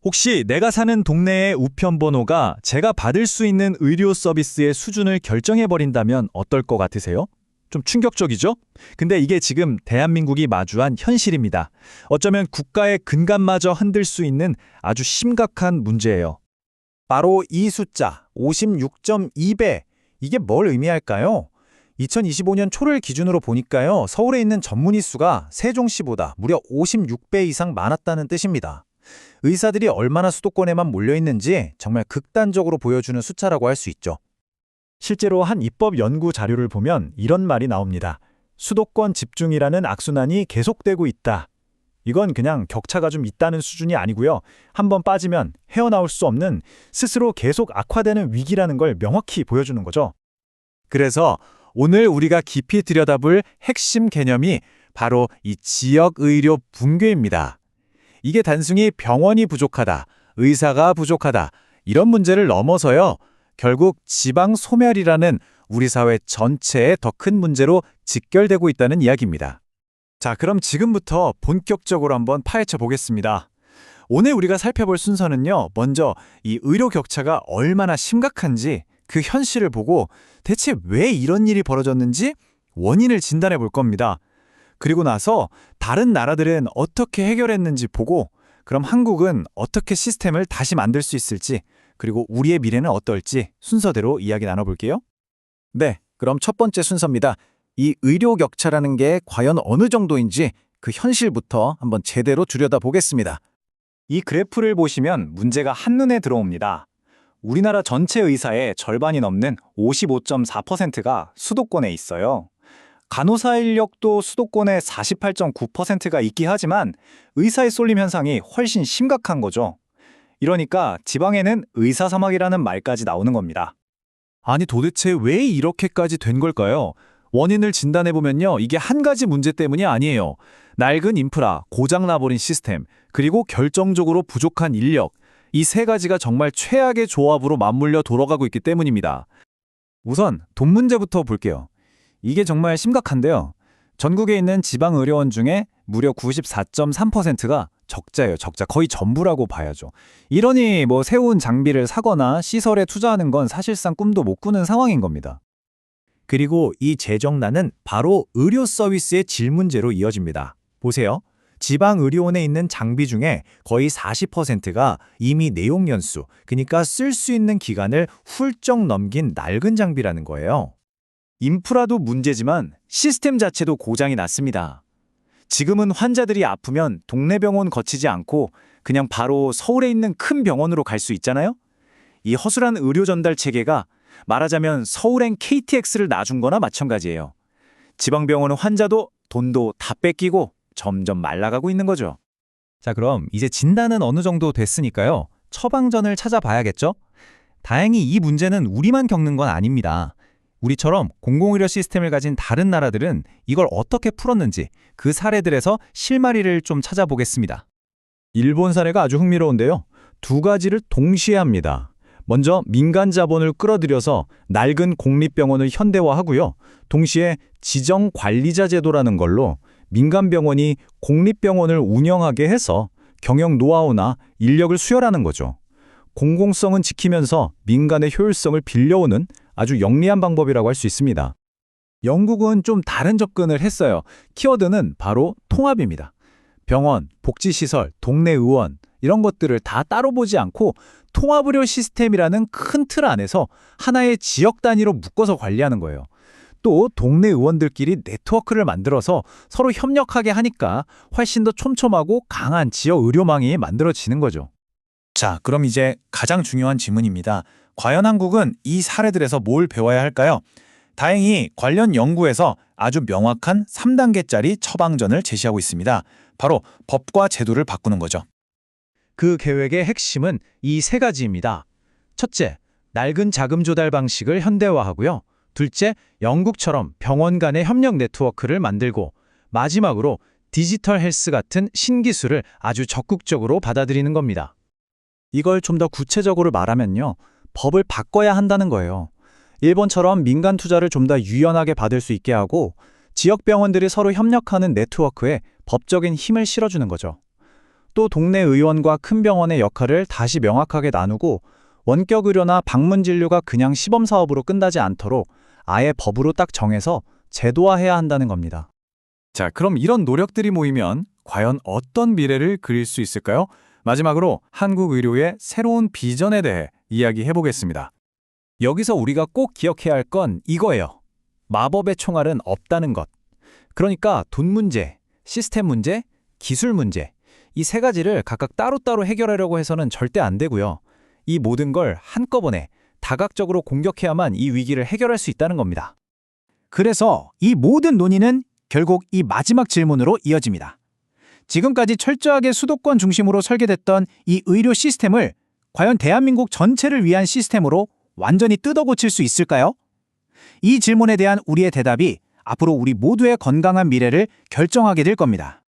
혹시 내가 사는 동네의 우편번호가 제가 받을 수 있는 의료 서비스의 수준을 결정해버린다면 어떨 것 같으세요? 좀 충격적이죠? 근데 이게 지금 대한민국이 마주한 현실입니다. 어쩌면 국가의 근간마저 흔들 수 있는 아주 심각한 문제예요. 바로 이 숫자 56.2배. 이게 뭘 의미할까요? 2025년 초를 기준으로 보니까요. 서울에 있는 전문의 수가 세종시보다 무려 56배 이상 많았다는 뜻입니다. 의사들이 얼마나 수도권에만 몰려있는지 정말 극단적으로 보여주는 숫자라고 할 수 있죠. 실제로 한 입법 연구 자료를 보면 이런 말이 나옵니다. 수도권 집중이라는 악순환이 계속되고 있다. 이건 그냥 격차가 좀 있다는 수준이 아니고요. 한번 빠지면 헤어나올 수 없는 스스로 계속 악화되는 위기라는 걸 명확히 보여주는 거죠. 그래서 오늘 우리가 깊이 들여다볼 핵심 개념이 바로 이 지역의료 붕괴입니다. 이게 단순히 병원이 부족하다, 의사가 부족하다 이런 문제를 넘어서요. 결국 지방 소멸이라는 우리 사회 전체의 더 큰 문제로 직결되고 있다는 이야기입니다. 자, 그럼 지금부터 본격적으로 한번 파헤쳐 보겠습니다. 오늘 우리가 살펴볼 순서는요. 먼저 이 의료 격차가 얼마나 심각한지 그 현실을 보고 대체 왜 이런 일이 벌어졌는지 원인을 진단해 볼 겁니다. 그리고 나서 다른 나라들은 어떻게 해결했는지 보고 그럼 한국은 어떻게 시스템을 다시 만들 수 있을지 그리고 우리의 미래는 어떨지 순서대로 이야기 나눠볼게요. 네, 그럼 첫 번째 순서입니다. 이 의료 격차라는 게 과연 어느 정도인지 그 현실부터 한번 제대로 들여다보겠습니다. 이 그래프를 보시면 문제가 한눈에 들어옵니다. 우리나라 전체 의사의 절반이 넘는 55.4%가 수도권에 있어요. 간호사 인력도 수도권에 48.9%가 있긴 하지만 의사의 쏠림 현상이 훨씬 심각한 거죠. 이러니까 지방에는 의사 사막이라는 말까지 나오는 겁니다. 아니 도대체 왜 이렇게까지 된 걸까요? 원인을 진단해보면요. 이게 한 가지 문제 때문이 아니에요. 낡은 인프라, 고장나버린 시스템, 그리고 결정적으로 부족한 인력. 이 세 가지가 정말 최악의 조합으로 맞물려 돌아가고 있기 때문입니다. 우선 돈 문제부터 볼게요. 이게 정말 심각한데요. 전국에 있는 지방의료원 중에 무려 94.3%가 적자예요. 적자. 거의 전부라고 봐야죠. 이러니 새로운 장비를 사거나 시설에 투자하는 건 사실상 꿈도 못 꾸는 상황인 겁니다. 그리고 이 재정난은 바로 의료 서비스의 질 문제로 이어집니다. 보세요. 지방의료원에 있는 장비 중에 거의 40%가 이미 내용연수, 그러니까 쓸 수 있는 기간을 훌쩍 넘긴 낡은 장비라는 거예요. 인프라도 문제지만 시스템 자체도 고장이 났습니다. 지금은 환자들이 아프면 동네 병원 거치지 않고 그냥 바로 서울에 있는 큰 병원으로 갈 수 있잖아요? 이 허술한 의료 전달 체계가 말하자면 서울행 KTX를 놔준 거나 마찬가지예요. 지방병원은 환자도 돈도 다 뺏기고 점점 말라가고 있는 거죠. 자, 그럼 이제 진단은 어느 정도 됐으니까요. 처방전을 찾아봐야겠죠? 다행히 이 문제는 우리만 겪는 건 아닙니다. 우리처럼 공공의료 시스템을 가진 다른 나라들은 이걸 어떻게 풀었는지 그 사례들에서 실마리를 좀 찾아보겠습니다. 일본 사례가 아주 흥미로운데요. 두 가지를 동시에 합니다. 먼저 민간 자본을 끌어들여서 낡은 공립병원을 현대화하고요. 동시에 지정관리자 제도라는 걸로 민간 병원이 공립병원을 운영하게 해서 경영 노하우나 인력을 수혈하는 거죠. 공공성은 지키면서 민간의 효율성을 빌려오는 아주 영리한 방법이라고 할 수 있습니다. 영국은 좀 다른 접근을 했어요. 키워드는 바로 통합입니다. 병원, 복지시설, 동네 의원 이런 것들을 다 따로 보지 않고 통합의료 시스템이라는 큰 틀 안에서 하나의 지역 단위로 묶어서 관리하는 거예요. 또 동네 의원들끼리 네트워크를 만들어서 서로 협력하게 하니까 훨씬 더 촘촘하고 강한 지역 의료망이 만들어지는 거죠. 자, 그럼 이제 가장 중요한 질문입니다. 과연 한국은 이 사례들에서 뭘 배워야 할까요? 다행히 관련 연구에서 아주 명확한 3단계짜리 처방전을 제시하고 있습니다. 바로 법과 제도를 바꾸는 거죠. 그 계획의 핵심은 이 세 가지입니다. 첫째, 낡은 자금 조달 방식을 현대화하고요. 둘째, 영국처럼 병원 간의 협력 네트워크를 만들고 마지막으로 디지털 헬스 같은 신기술을 아주 적극적으로 받아들이는 겁니다. 이걸 좀 더 구체적으로 말하면요. 법을 바꿔야 한다는 거예요. 일본처럼 민간 투자를 좀 더 유연하게 받을 수 있게 하고 지역 병원들이 서로 협력하는 네트워크에 법적인 힘을 실어주는 거죠. 또 동네 의원과 큰 병원의 역할을 다시 명확하게 나누고 원격 의료나 방문 진료가 그냥 시범 사업으로 끝나지 않도록 아예 법으로 딱 정해서 제도화해야 한다는 겁니다. 자, 그럼 이런 노력들이 모이면 과연 어떤 미래를 그릴 수 있을까요? 마지막으로 한국 의료의 새로운 비전에 대해 이야기해 보겠습니다. 여기서 우리가 꼭 기억해야 할 건 이거예요. 마법의 총알은 없다는 것. 그러니까 돈 문제, 시스템 문제, 기술 문제, 이 세 가지를 각각 따로따로 해결하려고 해서는 절대 안 되고요. 이 모든 걸 한꺼번에 다각적으로 공격해야만 이 위기를 해결할 수 있다는 겁니다. 그래서 이 모든 논의는 결국 이 마지막 질문으로 이어집니다. 지금까지 철저하게 수도권 중심으로 설계됐던 이 의료 시스템을 과연 대한민국 전체를 위한 시스템으로 완전히 뜯어고칠 수 있을까요? 이 질문에 대한 우리의 대답이 앞으로 우리 모두의 건강한 미래를 결정하게 될 겁니다.